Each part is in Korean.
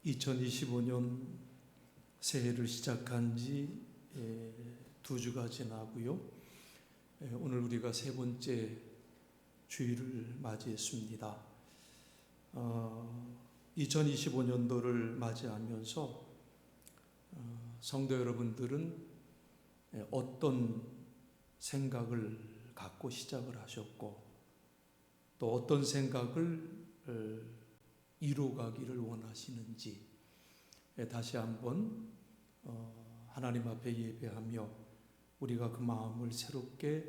2025년 새해를 시작한 지 2주가 지나고요. 오늘 우리가 세 번째 주일을 맞이했습니다. 2025년도를 맞이하면서 성도 여러분들은 어떤 생각을 갖고 시작을 하셨고 또 어떤 생각을 이루어가기를 원하시는지 다시 한번 하나님 앞에 예배하며 우리가 그 마음을 새롭게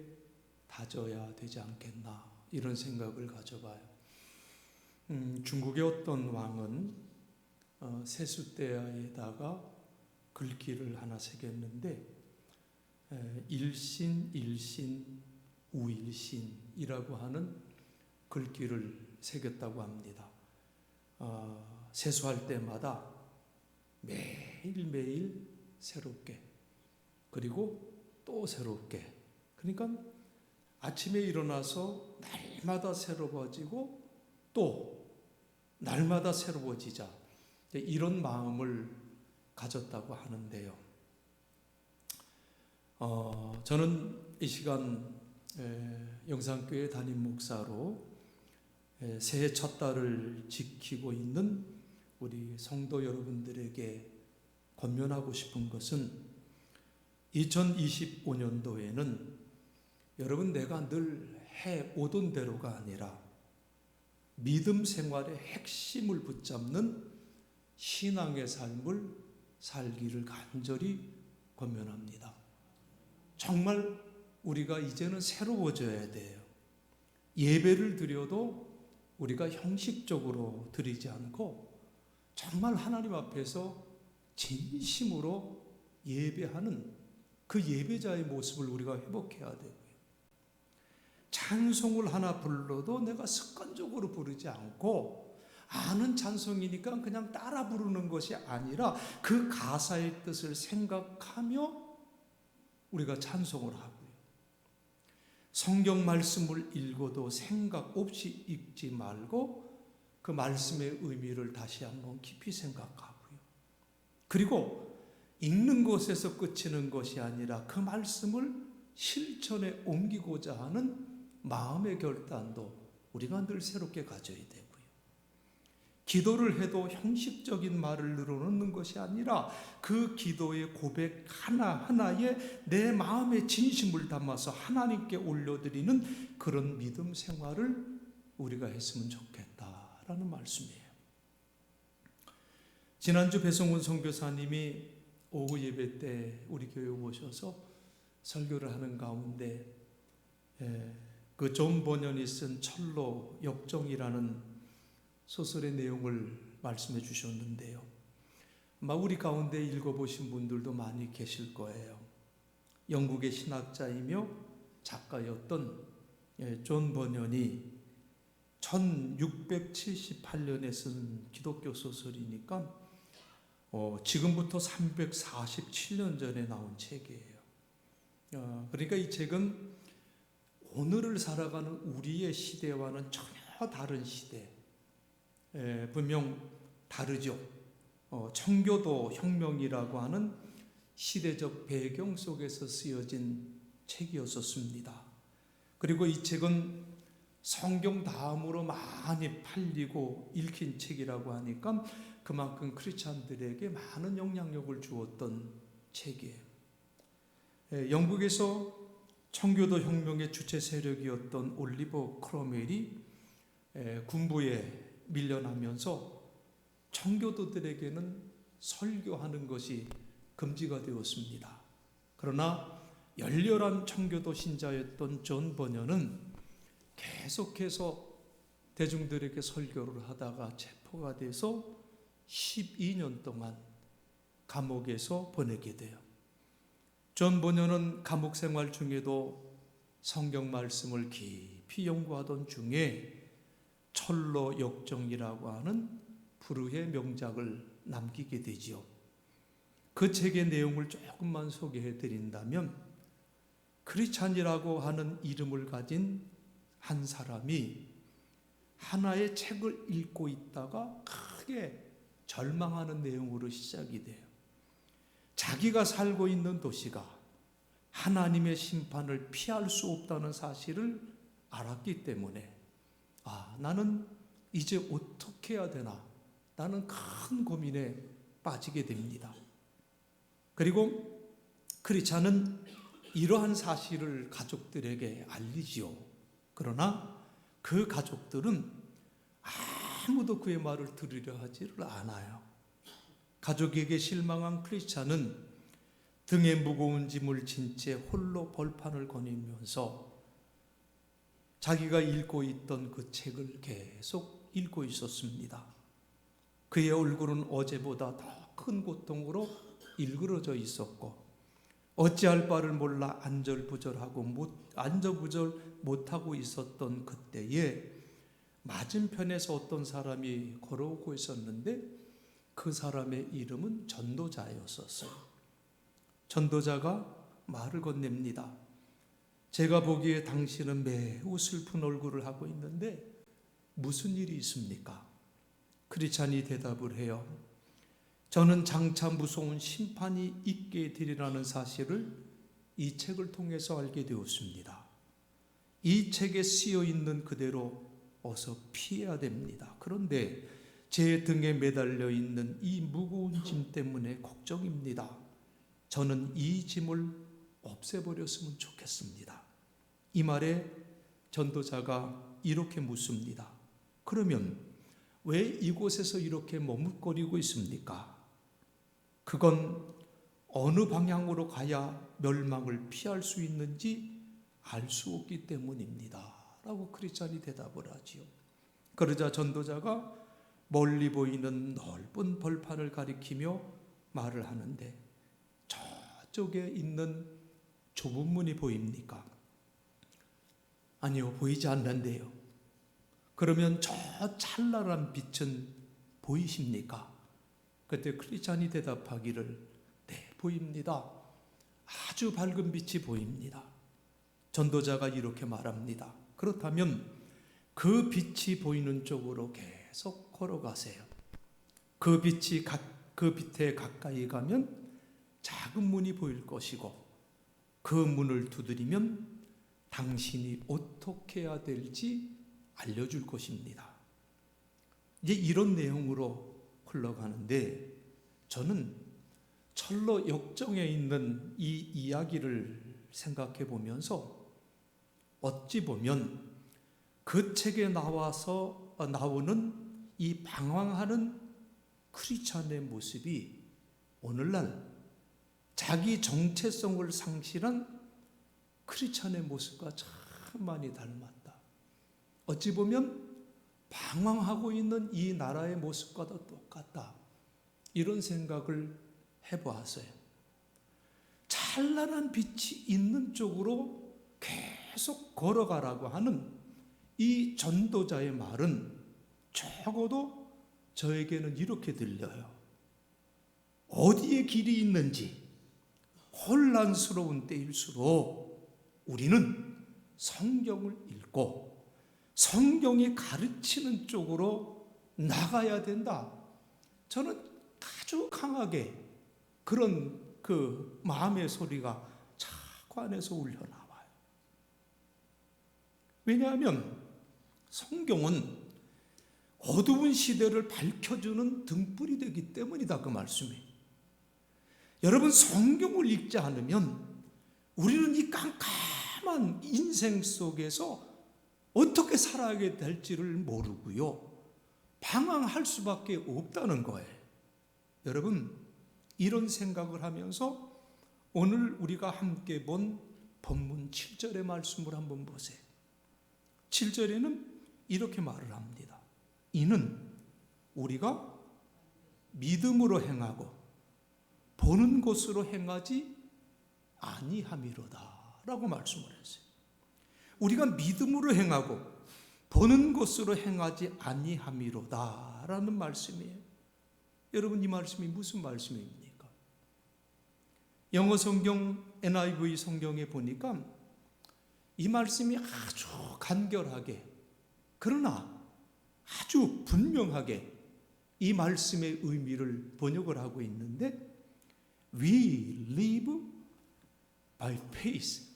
다져야 되지 않겠나 이런 생각을 가져봐요. 중국의 어떤 왕은 세숫대야에다가 글귀를 하나 새겼는데 일신, 일신, 우일신이라고 하는 글귀를 새겼다고 합니다. 세수할 때마다 매일매일 새롭게 그리고 또 새롭게, 그러니까 아침에 일어나서 날마다 새로워지고 또 날마다 새로워지자 이런 마음을 가졌다고 하는데요. 저는 이 시간 영산교회 담임 목사로 새해 첫 달을 지키고 있는 우리 성도 여러분들에게 권면하고 싶은 것은 2025년도에는 여러분 내가 늘 해오던 대로가 아니라 믿음 생활의 핵심을 붙잡는 신앙의 삶을 살기를 간절히 권면합니다. 정말 우리가 이제는 새로워져야 돼요. 예배를 드려도 우리가 형식적으로 드리지 않고 정말 하나님 앞에서 진심으로 예배하는 그 예배자의 모습을 우리가 회복해야 되고요. 찬송을 하나 불러도 내가 습관적으로 부르지 않고 아는 찬송이니까 그냥 따라 부르는 것이 아니라 그 가사의 뜻을 생각하며 우리가 찬송을 하고요. 성경 말씀을 읽어도 생각 없이 읽지 말고 그 말씀의 의미를 다시 한번 깊이 생각하고요. 그리고 읽는 것에서 그치는 것이 아니라 그 말씀을 실천에 옮기고자 하는 마음의 결단도 우리가 늘 새롭게 가져야 되고요. 기도를 해도 형식적인 말을 늘어놓는 것이 아니라 그 기도의 고백 하나하나에 내 마음의 진심을 담아서 하나님께 올려드리는 그런 믿음 생활을 우리가 했으면 좋겠다라는 말씀이에요. 지난주 배성훈 선교사님이 오후 예배 때 우리 교회 오셔서 설교를 하는 가운데 그 존 버년이 쓴 철로 역정이라는 소설의 내용을 말씀해 주셨는데요. 아마 우리 가운데 읽어보신 분들도 많이 계실 거예요. 영국의 신학자이며 작가였던 존 버년이 1678년에 쓴 기독교 소설이니까 지금부터 347년 전에 나온 책이에요. 그러니까 이 책은 오늘을 살아가는 우리의 시대와는 전혀 다른 시대, 분명 다르죠. 청교도 혁명이라고 하는 시대적 배경 속에서 쓰여진 책이었었습니다. 그리고 이 책은 성경 다음으로 많이 팔리고 읽힌 책이라고 하니까 그만큼 크리스찬들에게 많은 영향력을 주었던 책이에요. 영국에서 청교도 혁명의 주체 세력이었던 올리버 크롬웰이 군부에 밀려나면서 청교도들에게는 설교하는 것이 금지가 되었습니다. 그러나 열렬한 청교도 신자였던 존 버년은 계속해서 대중들에게 설교를 하다가 체포가 돼서 12년 동안 감옥에서 보내게 돼요. 존 버년은 감옥 생활 중에도 성경 말씀을 깊이 연구하던 중에 철로 역정이라고 하는 불후의 명작을 남기게 되지요. 그 책의 내용을 조금만 소개해 드린다면 크리스찬이라고 하는 이름을 가진 한 사람이 하나의 책을 읽고 있다가 크게 절망하는 내용으로 시작이 돼요. 자기가 살고 있는 도시가 하나님의 심판을 피할 수 없다는 사실을 알았기 때문에 나는 이제 어떻게 해야 되나? 나는 큰 고민에 빠지게 됩니다. 그리고 크리스찬은 이러한 사실을 가족들에게 알리지요. 그러나 그 가족들은 아무도 그의 말을 들으려 하지를 않아요. 가족에게 실망한 크리스찬은 등에 무거운 짐을 진 채 홀로 벌판을 거니면서 자기가 읽고 있던 그 책을 계속 읽고 있었습니다. 그의 얼굴은 어제보다 더 큰 고통으로 일그러져 있었고 어찌할 바를 몰라 안절부절 못하고 있었던 그때에 맞은편에서 어떤 사람이 걸어오고 있었는데 그 사람의 이름은 전도자였었어요. 전도자가 말을 건넵니다. 제가 보기에 당신은 매우 슬픈 얼굴을 하고 있는데 무슨 일이 있습니까? 크리스찬이 대답을 해요. 저는 장차 무서운 심판이 있게 되리라는 사실을 이 책을 통해서 알게 되었습니다. 이 책에 쓰여 있는 그대로 어서 피해야 됩니다. 그런데 제 등에 매달려 있는 이 무거운 짐 때문에 걱정입니다. 저는 이 짐을 없애버렸으면 좋겠습니다. 이 말에 전도자가 이렇게 묻습니다. 그러면 왜 이곳에서 이렇게 머뭇거리고 있습니까? 그건 어느 방향으로 가야 멸망을 피할 수 있는지 알 수 없기 때문입니다. 라고 크리스찬이 대답을 하지요. 그러자 전도자가 멀리 보이는 넓은 벌판을 가리키며 말을 하는데 저쪽에 있는 좁은 문이 보입니까? 아니요, 보이지 않는데요. 그러면 저 찬란한 빛은 보이십니까? 그때 크리스찬이 대답하기를 네, 보입니다. 아주 밝은 빛이 보입니다. 전도자가 이렇게 말합니다. 그렇다면 그 빛이 보이는 쪽으로 계속 걸어가세요. 그 빛에 가까이 가면 작은 문이 보일 것이고 그 문을 두드리면 당신이 어떻게 해야 될지 알려줄 것입니다. 이제 이런 내용으로 흘러가는데 저는 철로 역정에 있는 이 이야기를 생각해 보면서 어찌 보면 그 책에 나오는 이 방황하는 크리스찬의 모습이 오늘날 자기 정체성을 상실한 크리스찬의 모습과 참 많이 닮았다. 어찌 보면 방황하고 있는 이 나라의 모습과도 똑같다. 이런 생각을 해보았어요. 찬란한 빛이 있는 쪽으로 계속 걸어가라고 하는 이 전도자의 말은 적어도 저에게는 이렇게 들려요. 어디에 길이 있는지 혼란스러운 때일수록 우리는 성경을 읽고 성경이 가르치는 쪽으로 나가야 된다. 저는 아주 강하게 그런 그 마음의 소리가 자꾸 안에서 울려나와요. 왜냐하면 성경은 어두운 시대를 밝혀주는 등불이 되기 때문이다. 그 말씀이. 여러분, 성경을 읽지 않으면 우리는 이 깜깜한 인생 속에서 어떻게 살아야 될지를 모르고요. 방황할 수밖에 없다는 거예요. 여러분, 이런 생각을 하면서 오늘 우리가 함께 본 본문 7절의 말씀을 한번 보세요. 7절에는 이렇게 말을 합니다. 이는 우리가 믿음으로 행하고 보는 것으로 행하지 아니함이로다 라고 말씀을 했어요. 우리가 믿음으로 행하고 보는 것으로 행하지 아니함이로다 라는 말씀이에요. 여러분, 이 말씀이 무슨 말씀입니까? 영어 성경 NIV 성경에 보니까 이 말씀이 아주 간결하게 그러나 아주 분명하게 이 말씀의 의미를 번역을 하고 있는데 We live by faith,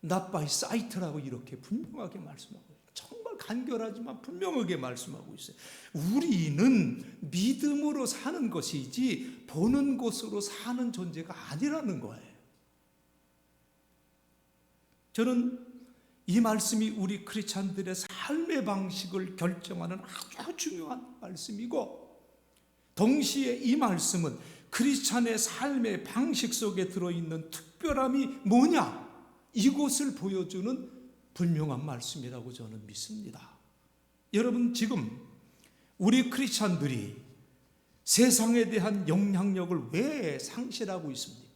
not by sight라고 이렇게 분명하게 말씀하고 있어요. 정말 간결하지만 분명하게 말씀하고 있어요. 우리는 믿음으로 사는 것이지 보는 것으로 사는 존재가 아니라는 거예요. 저는 이 말씀이 우리 크리스찬들의 삶의 방식을 결정하는 아주 중요한 말씀이고, 동시에 이 말씀은 크리스찬의 삶의 방식 속에 들어있는 특별함이 뭐냐, 이것을 보여주는 분명한 말씀이라고 저는 믿습니다. 여러분, 지금 우리 크리스찬들이 세상에 대한 영향력을 왜 상실하고 있습니까?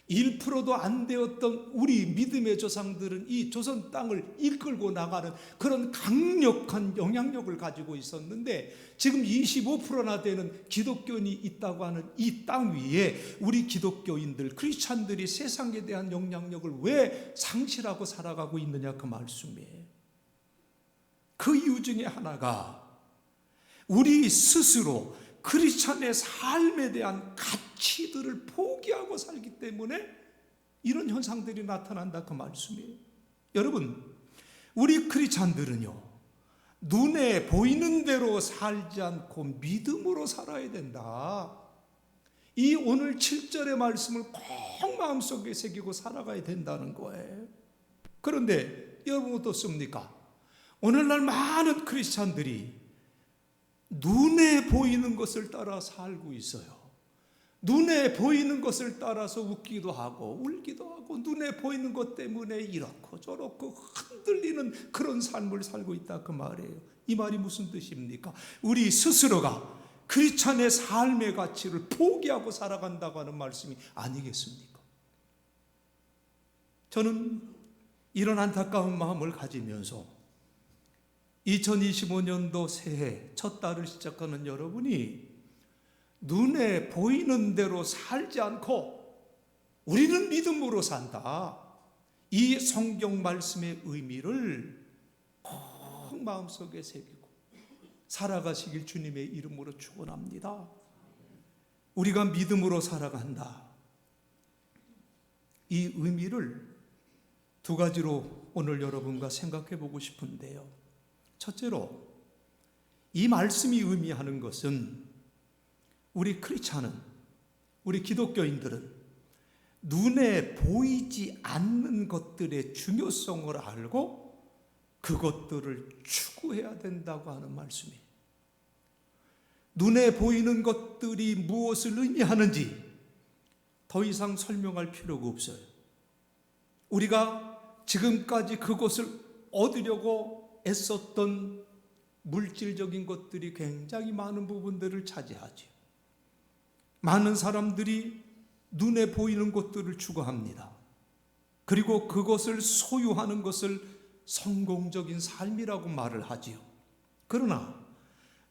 1%도 안 되었던 우리 믿음의 조상들은 이 조선 땅을 이끌고 나가는 그런 강력한 영향력을 가지고 있었는데, 지금 25%나 되는 기독교인이 있다고 하는 이 땅 위에 우리 기독교인들, 크리스찬들이 세상에 대한 영향력을 왜 상실하고 살아가고 있느냐, 그 말씀이에요. 그 이유 중에 하나가 우리 스스로 크리스찬의 삶에 대한 가치들을 포기하고 살기 때문에 이런 현상들이 나타난다, 그 말씀이에요. 여러분, 우리 크리스찬들은요, 눈에 보이는 대로 살지 않고 믿음으로 살아야 된다. 이 오늘 7절의 말씀을 꼭 마음속에 새기고 살아가야 된다는 거예요. 그런데 여러분 어떻습니까? 오늘날 많은 크리스찬들이 눈에 보이는 것을 따라 살고 있어요. 눈에 보이는 것을 따라서 웃기도 하고 울기도 하고, 눈에 보이는 것 때문에 이렇고 저렇고 흔들리는 그런 삶을 살고 있다, 그 말이에요. 이 말이 무슨 뜻입니까? 우리 스스로가 크리스찬의 삶의 가치를 포기하고 살아간다고 하는 말씀이 아니겠습니까? 저는 이런 안타까운 마음을 가지면서 2025년도 새해 첫 달을 시작하는 여러분이 눈에 보이는 대로 살지 않고 우리는 믿음으로 산다, 이 성경 말씀의 의미를 꼭 마음속에 새기고 살아가시길 주님의 이름으로 축원합니다. 우리가 믿음으로 살아간다, 이 의미를 두 가지로 오늘 여러분과 생각해 보고 싶은데요. 첫째로, 이 말씀이 의미하는 것은 우리 크리스찬은, 우리 기독교인들은 눈에 보이지 않는 것들의 중요성을 알고 그것들을 추구해야 된다고 하는 말씀이에요. 눈에 보이는 것들이 무엇을 의미하는지 더 이상 설명할 필요가 없어요. 우리가 지금까지 그것을 얻으려고 애썼던 물질적인 것들이 굉장히 많은 부분들을 차지하죠. 많은 사람들이 눈에 보이는 것들을 추구합니다. 그리고 그것을 소유하는 것을 성공적인 삶이라고 말을 하지요. 그러나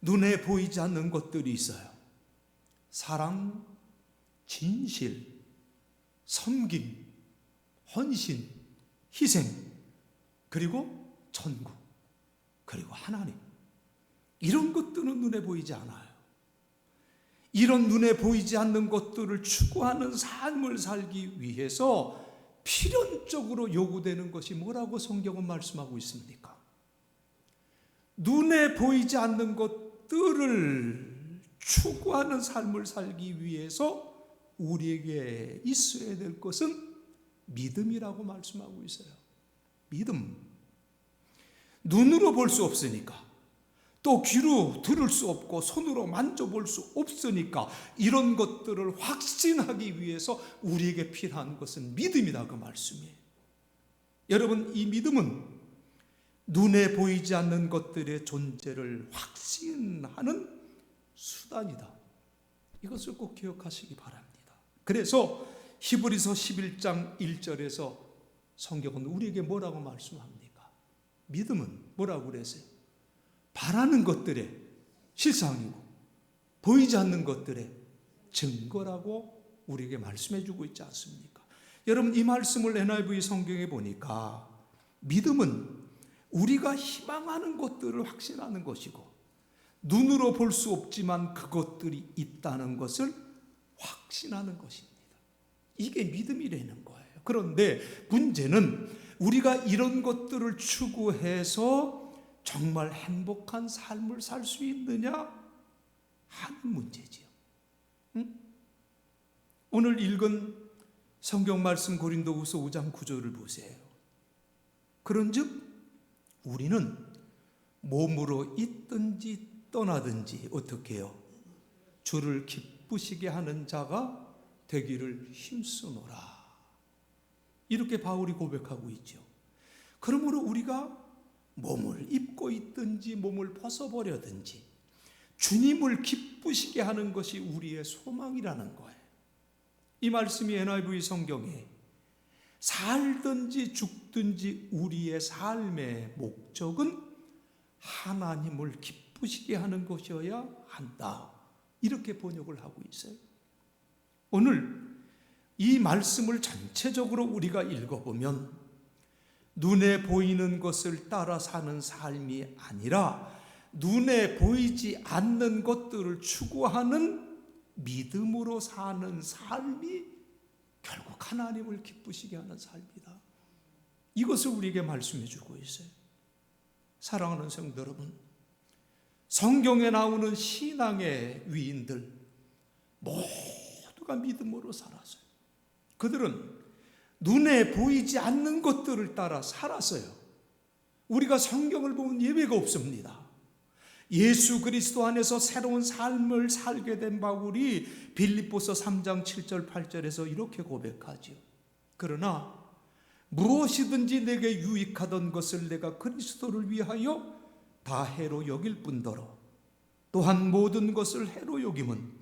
눈에 보이지 않는 것들이 있어요. 사랑, 진실, 섬김, 헌신, 희생, 그리고 천국, 그리고 하나님, 이런 것들은 눈에 보이지 않아요. 이런 눈에 보이지 않는 것들을 추구하는 삶을 살기 위해서 필연적으로 요구되는 것이 뭐라고 성경은 말씀하고 있습니까? 눈에 보이지 않는 것들을 추구하는 삶을 살기 위해서 우리에게 있어야 될 것은 믿음이라고 말씀하고 있어요. 믿음. 눈으로 볼 수 없으니까, 또 귀로 들을 수 없고 손으로 만져볼 수 없으니까 이런 것들을 확신하기 위해서 우리에게 필요한 것은 믿음이다, 그 말씀이에요. 여러분, 이 믿음은 눈에 보이지 않는 것들의 존재를 확신하는 수단이다. 이것을 꼭 기억하시기 바랍니다. 그래서 히브리서 11장 1절에서 성경은 우리에게 뭐라고 말씀합니까? 믿음은 뭐라고 그랬어요? 바라는 것들의 실상이고 보이지 않는 것들의 증거라고 우리에게 말씀해 주고 있지 않습니까? 여러분, 이 말씀을 NIV 성경에 보니까 믿음은 우리가 희망하는 것들을 확신하는 것이고, 눈으로 볼 수 없지만 그것들이 있다는 것을 확신하는 것입니다. 이게 믿음이라는 거예요. 그런데 문제는 우리가 이런 것들을 추구해서 정말 행복한 삶을 살 수 있느냐 하는 문제지요. 오늘 읽은 성경 말씀 고린도후서 5장 9절을 보세요. 그런즉 우리는 몸으로 있든지 떠나든지 어떻게 해요? 주를 기쁘시게 하는 자가 되기를 힘쓰노라. 이렇게 바울이 고백하고 있죠. 그러므로 우리가 몸을 입고 있든지 몸을 벗어버려든지 주님을 기쁘시게 하는 것이 우리의 소망이라는 거예요. 이 말씀이 NIV 성경에 살든지 죽든지 우리의 삶의 목적은 하나님을 기쁘시게 하는 것이어야 한다. 이렇게 번역을 하고 있어요. 오늘 이 말씀을 전체적으로 우리가 읽어보면 눈에 보이는 것을 따라 사는 삶이 아니라 눈에 보이지 않는 것들을 추구하는 믿음으로 사는 삶이 결국 하나님을 기쁘시게 하는 삶이다. 이것을 우리에게 말씀해 주고 있어요. 사랑하는 성도 여러분, 성경에 나오는 신앙의 위인들 모두가 믿음으로 살았어요. 그들은 눈에 보이지 않는 것들을 따라 살았어요. 우리가 성경을 보면 예외가 없습니다. 예수 그리스도 안에서 새로운 삶을 살게 된 바울이 빌립보서 3장 7절 8절에서 이렇게 고백하지요. 그러나 무엇이든지 내게 유익하던 것을 내가 그리스도를 위하여 다 해로 여길 뿐더러 또한 모든 것을 해로 여김은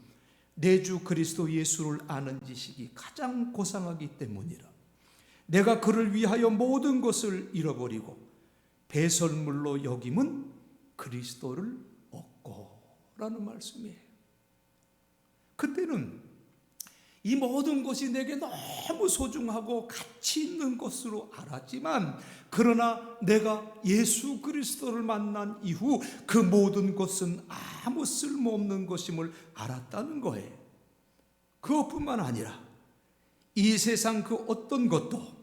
내 주 그리스도 예수를 아는 지식이 가장 고상하기 때문이라. 내가 그를 위하여 모든 것을 잃어버리고 배설물로 여김은 그리스도를 얻고 라는 말씀이에요. 그때는 이 모든 것이 내게 너무 소중하고 가치 있는 것으로 알았지만 그러나 내가 예수 그리스도를 만난 이후 그 모든 것은 아무 쓸모없는 것임을 알았다는 거예요. 그것뿐만 아니라 이 세상 그 어떤 것도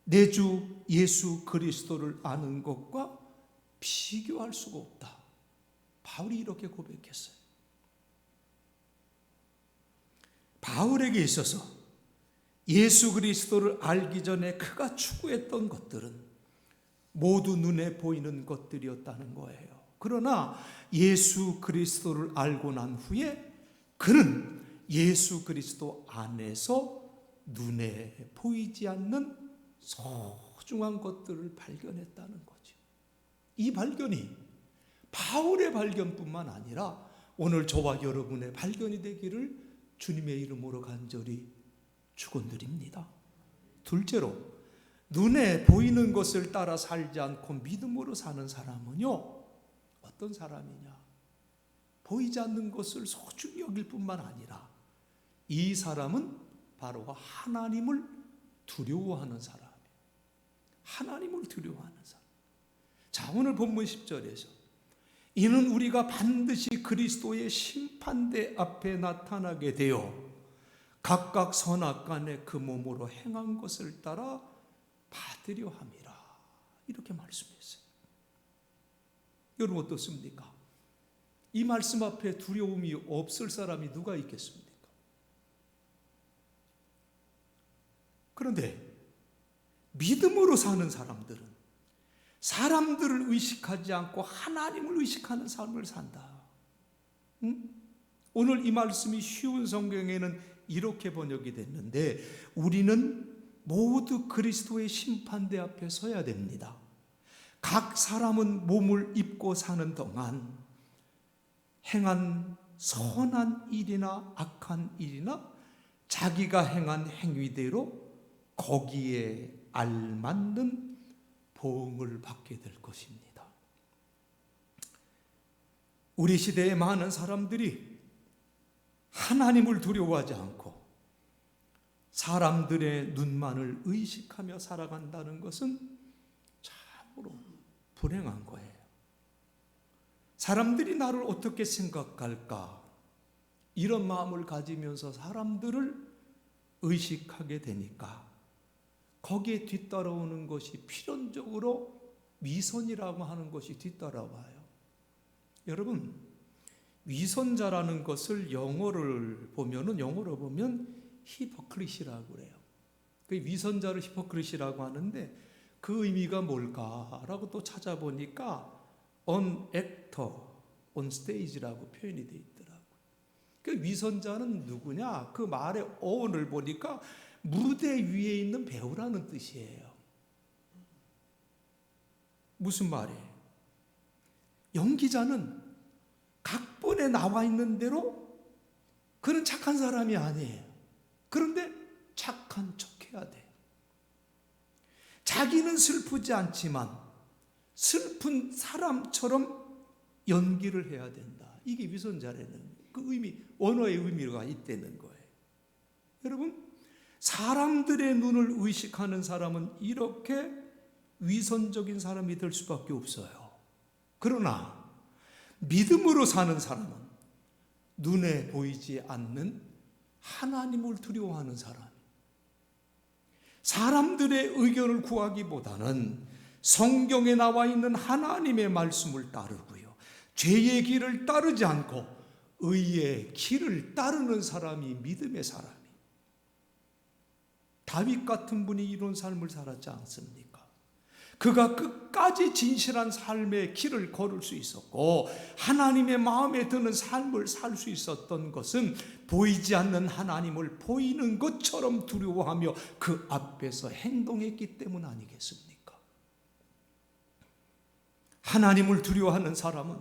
내 주 예수 그리스도를 아는 것과 비교할 수가 없다. 바울이 이렇게 고백했어요. 바울에게 있어서 예수 그리스도를 알기 전에 그가 추구했던 것들은 모두 눈에 보이는 것들이었다는 거예요. 그러나 예수 그리스도를 알고 난 후에 그는 예수 그리스도 안에서 눈에 보이지 않는 소중한 것들을 발견했다는 거죠. 이 발견이 바울의 발견뿐만 아니라 오늘 저와 여러분의 발견이 되기를 주님의 이름으로 간절히 축원드립니다. 둘째로 눈에 보이는 것을 따라 살지 않고 믿음으로 사는 사람은요, 어떤 사람이냐? 보이지 않는 것을 소중히 여길 뿐만 아니라 이 사람은 바로 하나님을 두려워하는 사람이에요. 하나님을 두려워하는 사람. 자, 오늘 본문 10절에서 이는 우리가 반드시 그리스도의 심판대 앞에 나타나게 되어 각각 선악간에 그 몸으로 행한 것을 따라 받으려 함이라. 이렇게 말씀했어요. 여러분 어떻습니까? 이 말씀 앞에 두려움이 없을 사람이 누가 있겠습니까? 그런데 믿음으로 사는 사람들은 사람들을 의식하지 않고 하나님을 의식하는 삶을 산다. 오늘 이 말씀이 쉬운 성경에는 이렇게 번역이 됐는데 우리는 모두 그리스도의 심판대 앞에 서야 됩니다. 각 사람은 몸을 입고 사는 동안 행한 선한 일이나 악한 일이나 자기가 행한 행위대로 거기에 알맞는 보응을 받게 될 것입니다. 우리 시대의 많은 사람들이 하나님을 두려워하지 않고 사람들의 눈만을 의식하며 살아간다는 것은 참으로 불행한 거예요. 사람들이 나를 어떻게 생각할까? 이런 마음을 가지면서 사람들을 의식하게 되니까 거기에 뒤따라오는 것이 필연적으로 위선이라고 하는 것이 뒤따라와요. 여러분, 위선자라는 것을 영어로 보면 히포크리시라고 그래요. 그 위선자를 히포크리시라고 하는데 그 의미가 뭘까라고 또 찾아보니까 on actor, on stage라고 표현이 되어 있더라고요. 그 위선자는 누구냐? 그 말의 어원을 보니까 무대 위에 있는 배우라는 뜻이에요. 무슨 말이에요? 연기자는 각본에 나와 있는 대로 그는 착한 사람이 아니에요. 그런데 착한 척해야 돼. 자기는 슬프지 않지만 슬픈 사람처럼 연기를 해야 된다. 이게 위선자라는 그 의미, 언어의 의미가 있다는 거예요. 여러분, 사람들의 눈을 의식하는 사람은 이렇게 위선적인 사람이 될 수밖에 없어요. 그러나 믿음으로 사는 사람은 눈에 보이지 않는 하나님을 두려워하는 사람, 사람들의 의견을 구하기보다는 성경에 나와 있는 하나님의 말씀을 따르고요, 죄의 길을 따르지 않고 의의 길을 따르는 사람이 믿음의 사람이. 다윗 같은 분이 이런 삶을 살았지 않습니까? 그가 끝까지 진실한 삶의 길을 걸을 수 있었고 하나님의 마음에 드는 삶을 살 수 있었던 것은 보이지 않는 하나님을 보이는 것처럼 두려워하며 그 앞에서 행동했기 때문 아니겠습니까? 하나님을 두려워하는 사람은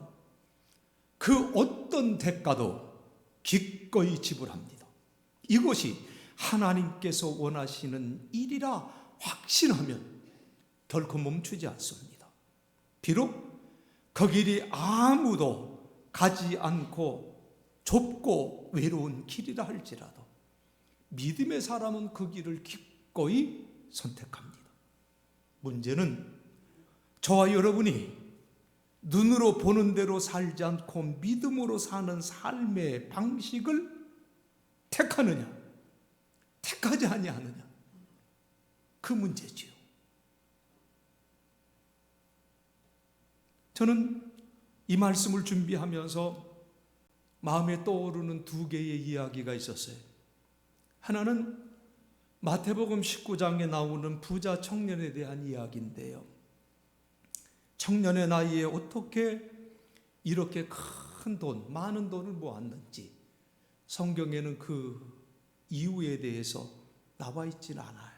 그 어떤 대가도 기꺼이 지불합니다. 이것이 하나님께서 원하시는 일이라 확신하면 결코 멈추지 않습니다. 비록 그 길이 아무도 가지 않고 좁고 외로운 길이라 할지라도 믿음의 사람은 그 길을 기꺼이 선택합니다. 문제는 저와 여러분이 눈으로 보는 대로 살지 않고 믿음으로 사는 삶의 방식을 택하느냐, 택하지 아니하느냐, 그 문제지요. 저는 이 말씀을 준비하면서 마음에 떠오르는 두 개의 이야기가 있었어요. 하나는 마태복음 19장에 나오는 부자 청년에 대한 이야기인데요. 청년의 나이에 어떻게 이렇게 큰 돈, 많은 돈을 모았는지 성경에는 그 이유에 대해서 나와 있지는 않아요.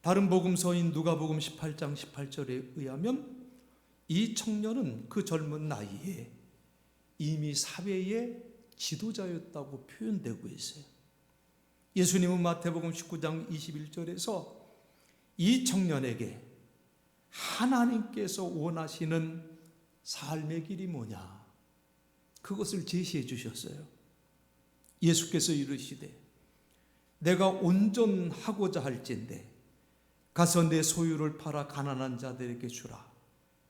다른 복음서인 누가복음 18장 18절에 의하면 이 청년은 그 젊은 나이에 이미 사회의 지도자였다고 표현되고 있어요. 예수님은 마태복음 19장 21절에서 이 청년에게 하나님께서 원하시는 삶의 길이 뭐냐, 그것을 제시해 주셨어요. 예수께서 이르시되 내가 온전하고자 할진대 가서 내 소유를 팔아 가난한 자들에게 주라.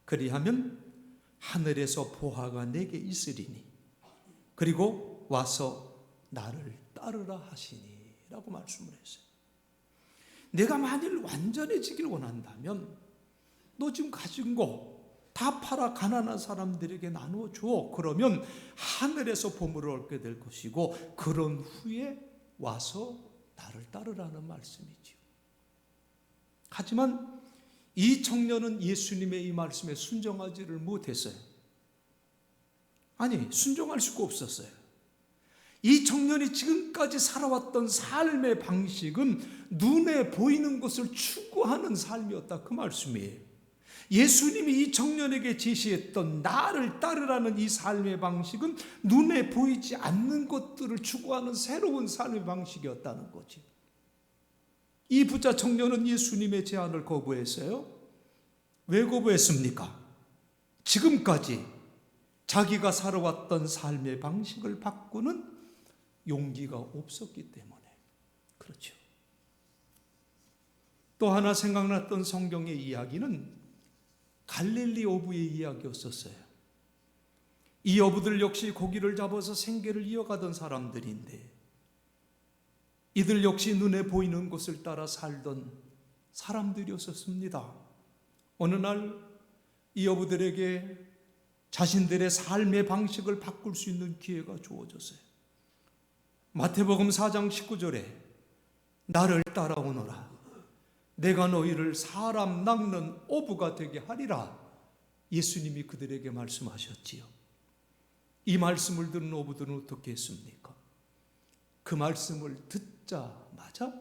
그리하면 하늘에서 보화가 내게 있으리니 그리고 와서 나를 따르라 하시니 라고 말씀을 했어요. 내가 만일 완전해지길 원한다면 너 지금 가진 거 다 팔아 가난한 사람들에게 나누어 줘. 그러면 하늘에서 보물을 얻게 될 것이고 그런 후에 와서 나를 따르라는 말씀이지요. 하지만 이 청년은 예수님의 이 말씀에 순종하지를 못했어요. 아니, 순종할 수가 없었어요. 이 청년이 지금까지 살아왔던 삶의 방식은 눈에 보이는 것을 추구하는 삶이었다, 그 말씀이에요. 예수님이 이 청년에게 제시했던 나를 따르라는 이 삶의 방식은 눈에 보이지 않는 것들을 추구하는 새로운 삶의 방식이었다는 거지. 이 부자 청년은 예수님의 제안을 거부했어요. 왜 거부했습니까? 지금까지 자기가 살아왔던 삶의 방식을 바꾸는 용기가 없었기 때문에 그렇죠. 또 하나 생각났던 성경의 이야기는 갈릴리 어부의 이야기였었어요. 이 어부들 역시 고기를 잡아서 생계를 이어가던 사람들인데 이들 역시 눈에 보이는 곳을 따라 살던 사람들이었습니다. 어느 날 이 어부들에게 자신들의 삶의 방식을 바꿀 수 있는 기회가 주어졌어요. 마태복음 4장 19절에 나를 따라오너라 내가 너희를 사람 낚는 어부가 되게 하리라 예수님이 그들에게 말씀하셨지요. 이 말씀을 들은 어부들은 어떻게 했습니까? 그 말씀을 듣자마자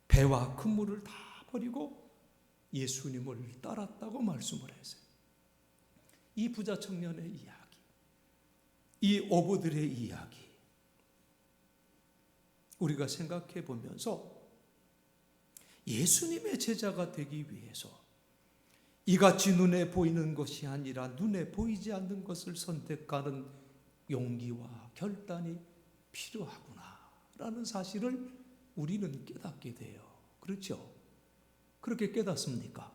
배와 그물을 다 버리고 예수님을 따랐다고 말씀을 했어요. 이 부자 청년의 이야기, 이 어부들의 이야기 우리가 생각해 보면서 예수님의 제자가 되기 위해서 이같이 눈에 보이는 것이 아니라 눈에 보이지 않는 것을 선택하는 용기와 결단이 필요하구나라는 사실을 우리는 깨닫게 돼요. 그렇죠? 그렇게 깨닫습니까?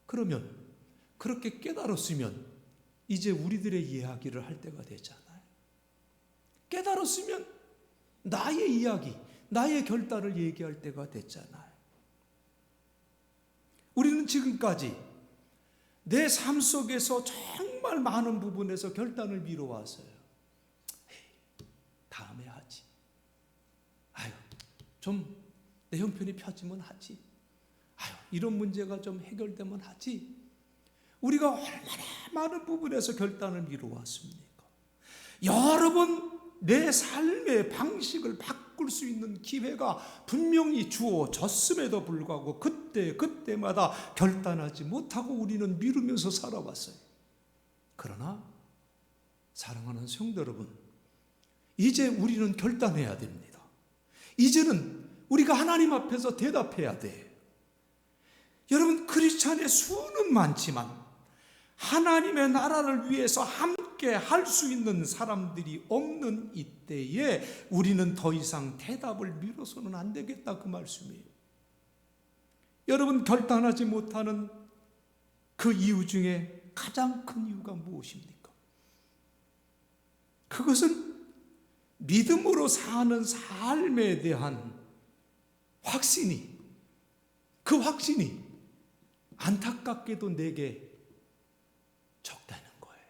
그러면 그렇게 깨달았으면 이제 우리들의 이야기를 할 때가 됐잖아요. 깨달았으면 나의 이야기, 나의 결단을 얘기할 때가 됐잖아요. 우리는 지금까지 내 삶 속에서 정말 많은 부분에서 결단을 미뤄왔어요. 다음에 하지. 좀 내 형편이 펴지면 하지. 이런 문제가 좀 해결되면 하지. 우리가 얼마나 많은 부분에서 결단을 미뤄왔습니까? 여러 번 내 삶의 방식을 바꿀 수 있는 기회가 분명히 주어졌음에도 불구하고 그때마다 결단하지 못하고 우리는 미루면서 살아왔어요. 그러나 사랑하는 성도 여러분, 이제 우리는 결단해야 됩니다. 이제는 우리가 하나님 앞에서 대답해야 돼요. 여러분, 크리스찬의 수는 많지만 하나님의 나라를 위해서 함께 할 수 있는 사람들이 없는 이때에 우리는 더 이상 대답을 미뤄서는 안 되겠다, 그 말씀이에요. 여러분, 결단하지 못하는 그 이유 중에 가장 큰 이유가 무엇입니까? 그것은 믿음으로 사는 삶에 대한 확신이, 그 확신이 안타깝게도 내게 적다는 거예요.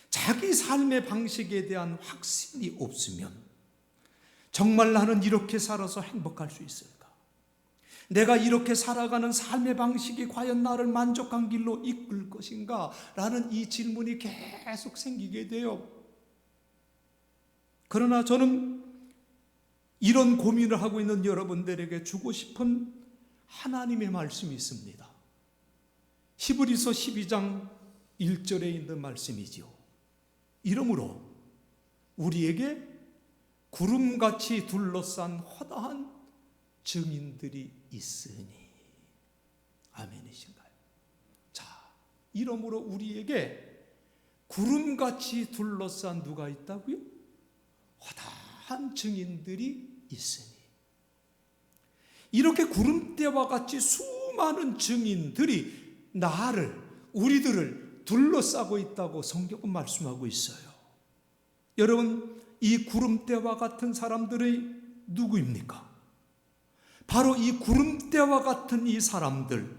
자기 삶의 방식에 대한 확신이 없으면 정말 나는 이렇게 살아서 행복할 수 있을까? 내가 이렇게 살아가는 삶의 방식이 과연 나를 만족한 길로 이끌 것인가? 라는 이 질문이 계속 생기게 돼요. 그러나 저는 이런 고민을 하고 있는 여러분들에게 주고 싶은 하나님의 말씀이 있습니다. 히브리서 12장 1절에 있는 말씀이지요. 이러므로 우리에게 구름같이 둘러싼 허다한 증인들이 있으니. 아멘이신가요? 자, 이러므로 우리에게 구름같이 둘러싼 누가 있다고요? 허다한 증인들이 있으니. 이렇게 구름대와 같이 수많은 증인들이 우리들을 둘러싸고 있다고 성경은 말씀하고 있어요. 여러분, 이 구름대와 같은 사람들이 누구입니까? 바로 이 구름대와 같은 이 사람들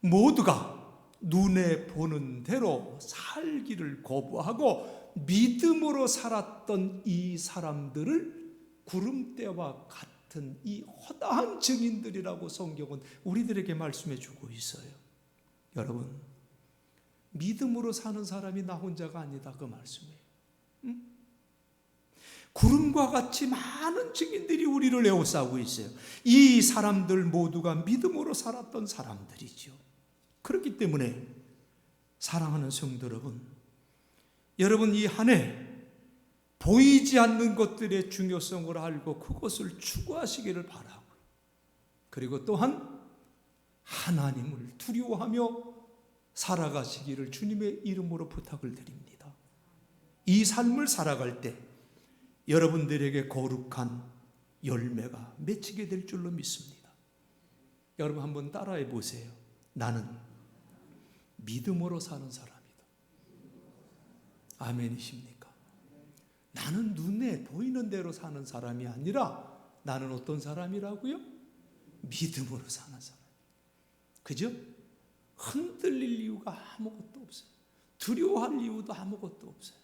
모두가 눈에 보는 대로 살기를 거부하고 믿음으로 살았던 이 사람들을 구름대와 같은 이 허다한 증인들이라고 성경은 우리들에게 말씀해 주고 있어요. 여러분, 믿음으로 사는 사람이 나 혼자가 아니다, 그 말씀이에요. 구름과 같이 많은 증인들이 우리를 에워싸고 있어요. 이 사람들 모두가 믿음으로 살았던 사람들이죠. 그렇기 때문에 사랑하는 성도 여러분 이 한 해 보이지 않는 것들의 중요성을 알고 그것을 추구하시기를 바라고, 그리고 또한 하나님을 두려워하며 살아가시기를 주님의 이름으로 부탁을 드립니다. 이 삶을 살아갈 때 여러분들에게 거룩한 열매가 맺히게 될 줄로 믿습니다. 여러분 한번 따라해 보세요. 나는 믿음으로 사는 사람이다. 아멘이십니까? 나는 눈에 보이는 대로 사는 사람이 아니라 나는 어떤 사람이라고요? 믿음으로 사는 사람. 그죠? 흔들릴 이유가 아무것도 없어요. 두려워할 이유도 아무것도 없어요.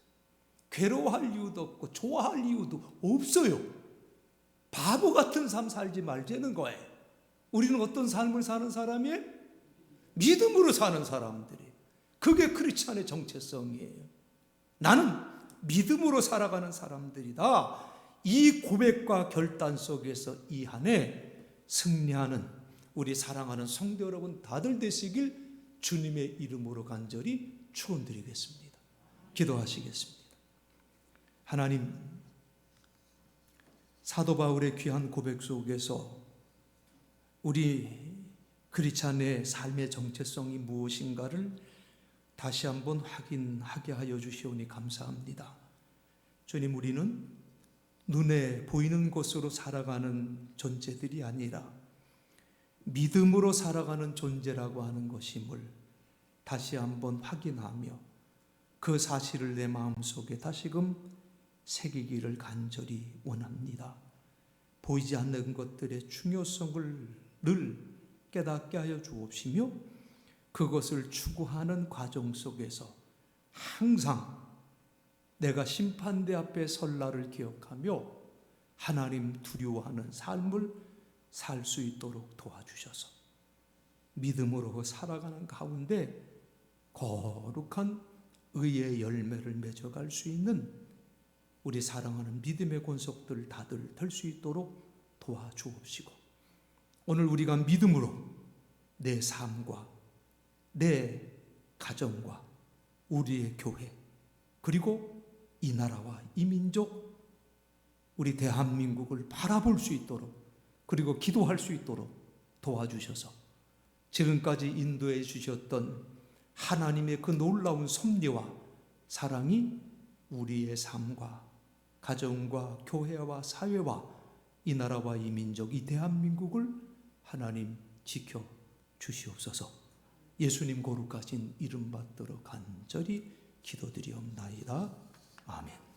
괴로워할 이유도 없고 좋아할 이유도 없어요. 바보 같은 삶 살지 말자는 거예요. 우리는 어떤 삶을 사는 사람이에요? 믿음으로 사는 사람들이. 그게 크리스찬의 정체성이에요. 나는 믿음으로 살아가는 사람들이다. 이 고백과 결단 속에서 이 한 해 승리하는 우리 사랑하는 성도 여러분 다들 되시길 주님의 이름으로 간절히 축원드리겠습니다. 기도하시겠습니다. 하나님, 사도 바울의 귀한 고백 속에서 우리 크리스찬의 삶의 정체성이 무엇인가를 다시 한번 확인하게 하여 주시오니 감사합니다. 주님, 우리는 눈에 보이는 것으로 살아가는 존재들이 아니라 믿음으로 살아가는 존재라고 하는 것임을 다시 한번 확인하며 그 사실을 내 마음속에 다시금 새기기를 간절히 원합니다. 보이지 않는 것들의 중요성을 늘 깨닫게 하여 주옵시며 그것을 추구하는 과정 속에서 항상 내가 심판대 앞에 설 날을 기억하며 하나님 두려워하는 삶을 살 수 있도록 도와주셔서 믿음으로 살아가는 가운데 거룩한 의의 열매를 맺어갈 수 있는 우리 사랑하는 믿음의 권속들 다들 될 수 있도록 도와주옵시고 오늘 우리가 믿음으로 내 삶과 내 가정과 우리의 교회 그리고 이 나라와 이 민족 우리 대한민국을 바라볼 수 있도록 그리고 기도할 수 있도록 도와주셔서 지금까지 인도해 주셨던 하나님의 그 놀라운 섭리와 사랑이 우리의 삶과 가정과 교회와 사회와 이 나라와 이 민족, 이 대한민국을 하나님 지켜 주시옵소서. 예수님 거룩하신 이름 받들어 간절히 기도드리옵나이다. 아멘.